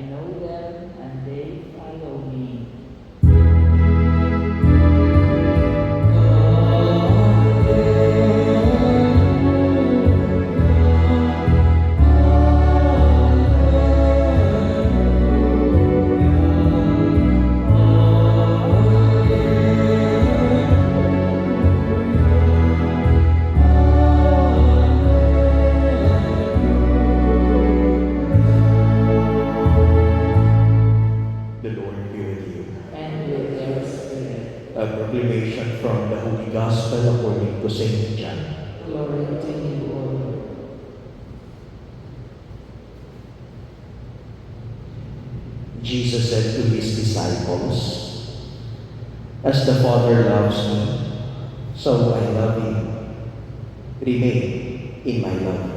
know them and they follow me. The Lord be with you. And with their spirit. A proclamation from the Holy Gospel according to Saint John. Glory to you, O Lord. Jesus said to his disciples, "As the Father loves me, so I love you. Remain in my love.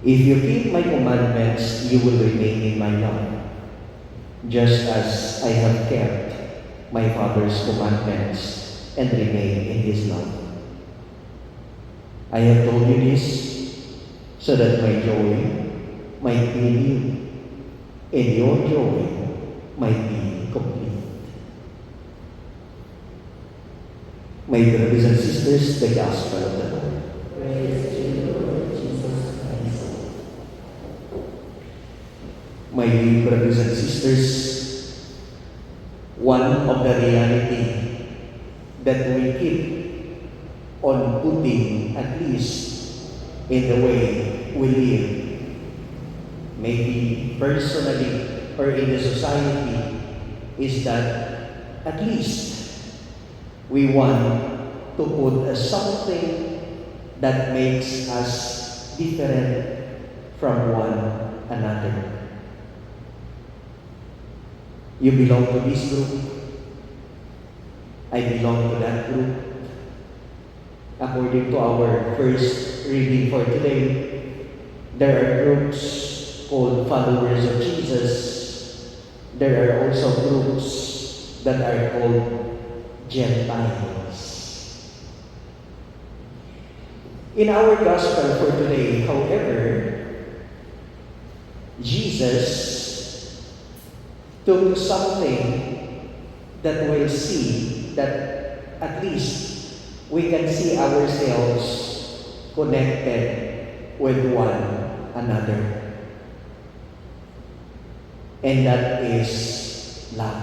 If you keep my commandments, you will remain in my love, just as I have kept my Father's commandments and remain in his love. I have told you this so that my joy might be in you, and your joy might be complete." My brothers and sisters, the Gospel of the Lord. Praise to you, Lord Jesus Christ. My dear brothers and sisters, one of the reality that we keep on putting, at least in the way we live, maybe personally or in the society, is that at least we want to put something that makes us different from one another. You belong to this group. I belong to that group. According to our first reading for today, there are groups called followers of Jesus. There are also groups that are called Gentiles. In our gospel for today, however, Jesus took something that we'll see that at least we can see ourselves connected with one another. And that is love.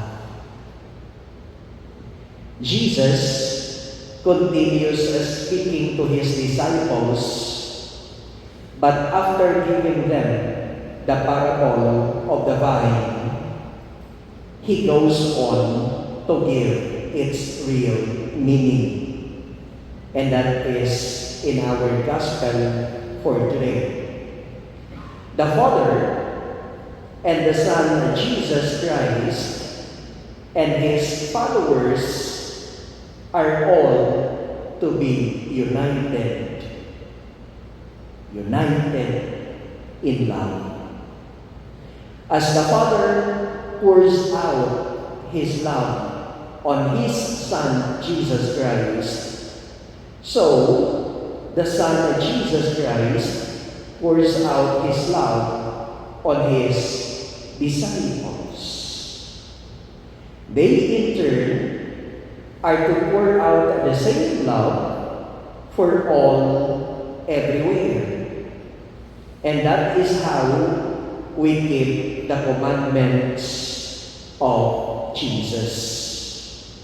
Jesus continues speaking to his disciples, but after giving them the parable of the vine, he goes on to give its real meaning. And that is in our gospel for today. The Father and the Son, Jesus Christ, and his followers are all to be united in love. As the Father pours out his love on his Son, Jesus Christ, so the Son, Jesus Christ, pours out his love on his disciples. They in turn are to pour out the same love for all everywhere. And that is how we keep the commandments of Jesus.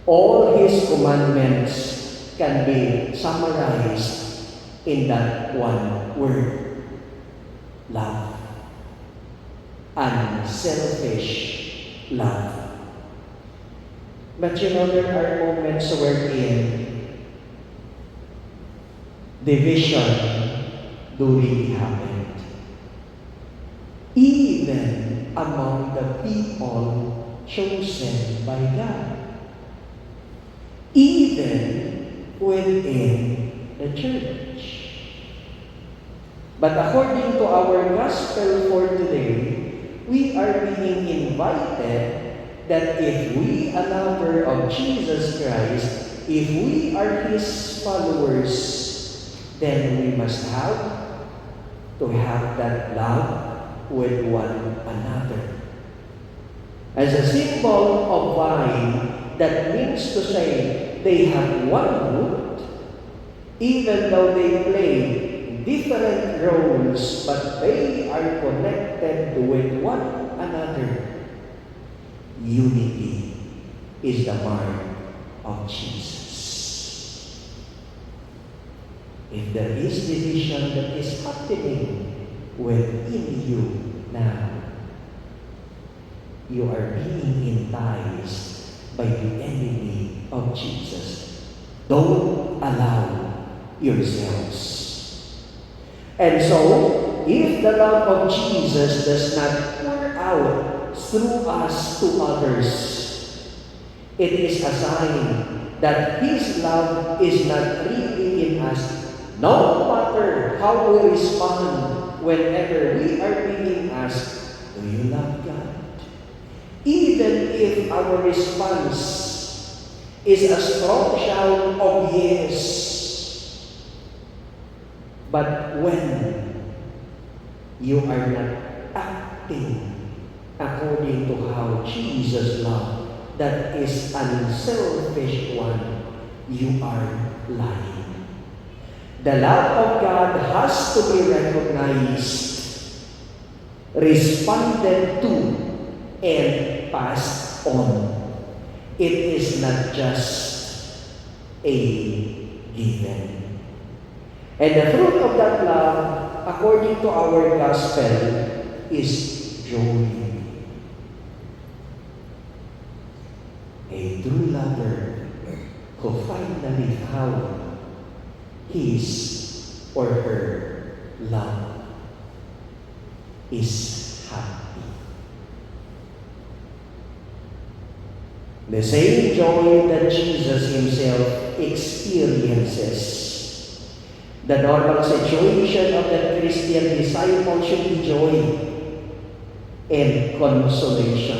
All his commandments can be summarized in that one word: love. Unselfish love. But you know, there are moments wherein division do really happen. Even among the people chosen by God. Even within the church. But according to our gospel for today, we are being invited that if we are a lover of Jesus Christ, if we are his followers, then we must have to have that love with one another. As a symbol of vine, that means to say they have one root, even though they play different roles, but they are connected with one another. Unity is the mark of Jesus. If there is division that is happening within you now, you are being enticed by the enemy of Jesus. Don't allow yourselves. And so, if the love of Jesus does not pour out through us to others, it is a sign that His love is not really in us. No matter how we respond whenever we are being asked, do you love God? Even if our response is a strong shout of yes, but when you are not acting according to how Jesus loved, that is unselfish one, you are lying. The love of God has to be recognized, responded to, and passed on. It is not just a given. And the fruit of that love, according to our gospel, is joy. A true lover who finally found his or her love is happy. The same joy that Jesus Himself experiences. The normal situation of the Christian disciple should be joy and consolation.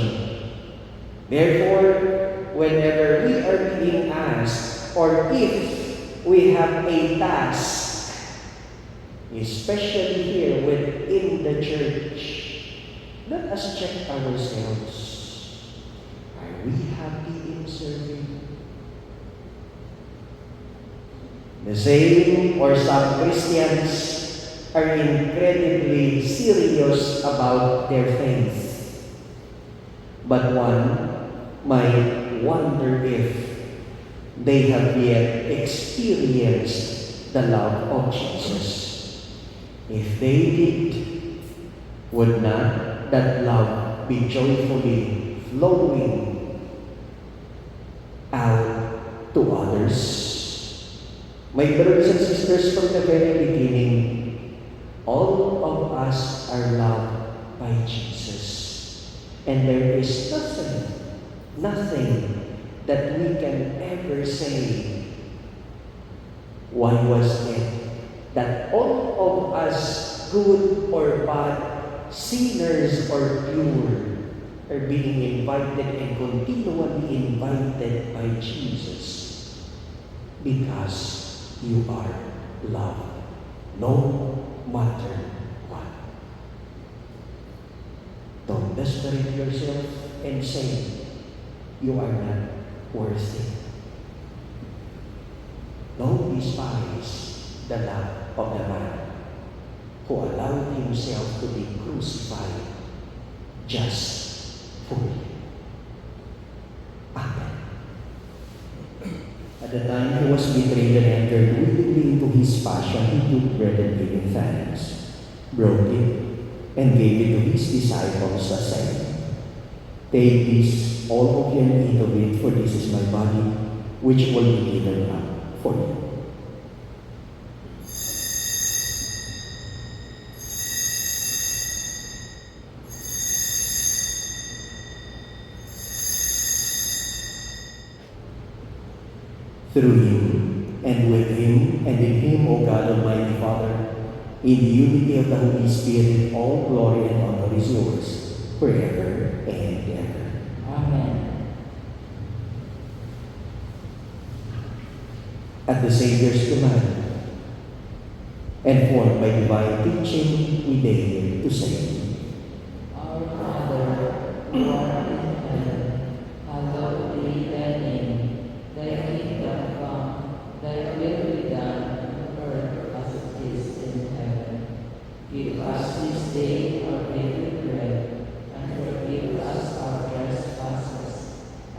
Therefore, whenever we are being asked, or if we have a task, especially here within the church, let us check ourselves. Are we happy in serving? The same or some Christians are incredibly serious about their faith. But one might wonder if they have yet experienced the love of Jesus. If they did, would not that love be joyfully flowing out to others? My brothers and sisters, from the very beginning, all of us are loved by Jesus. And there is nothing that we can ever say, why was it that all of us, good or bad, sinners or pure, are being invited and continually invited by Jesus? Because you are loved, no matter what. Don't desperate yourself and say you are not worthy. Don't despise the love of the man who allowed himself to be crucified just for you. Amen. At the time he was betrayed and entered willingly into his passion, he took bread and giving thanks, broke it, and gave it to his disciples, saying, "Take this, all of you, and eat of it, for this is my body, which will be given up for you." Through Him, and with Him, and in Him, O God, Almighty Father, in the unity of the Holy Spirit, all glory and honor is yours, forever and ever. Amen. At the Savior's command, and formed by divine teaching, we dare to say, art in heaven, hallowed be thy name. Thy kingdom come, thy will be done on earth as it is in heaven. Give us this day our daily bread, and forgive us our trespasses,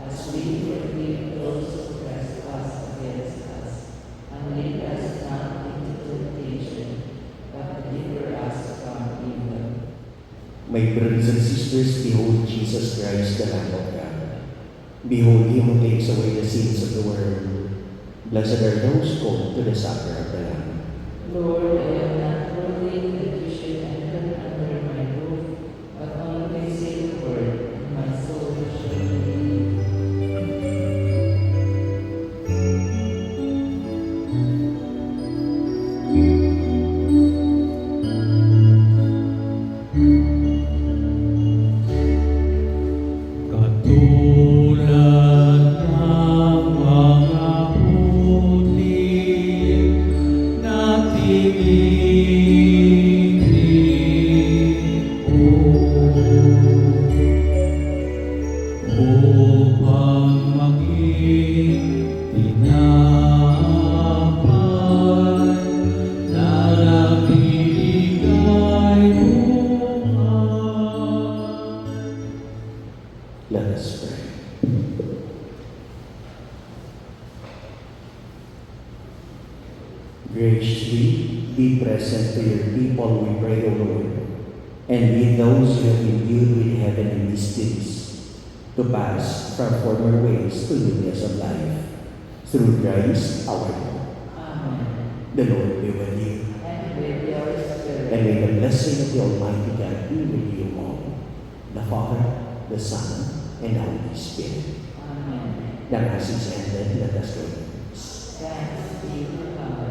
as we forgive those who trespass against us. And lead us not into temptation, but deliver us from evil. My brothers and sisters, behold Jesus Christ, the Lamb of God. Behold him who takes away the sins of the world. Blessed are those called to the supper of the Lamb. Lord, I am not worthy that you should enter under my roof, but only say the word, and my soul shall believe. Katulad ng mga putik na tinitiko upang maging tinapay na nabibigay buhay. Let us pray. Graciously be present to your people, we pray, O Lord, and lead those you have imbued with heavenly mysteries to pass from former ways to newness of life. Through Christ our Lord. Amen. The Lord be with you, And with your spirit. and may the blessing of the Almighty God be with you all, the Father, the Son, and the Holy Spirit. Amen. The Mass is ended. Let us go. Thanks be to God.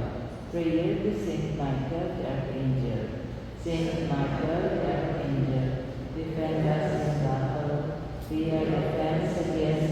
Prayer to Saint Michael the Archangel. Saint Michael the Archangel, defend us in battle. Be our defense against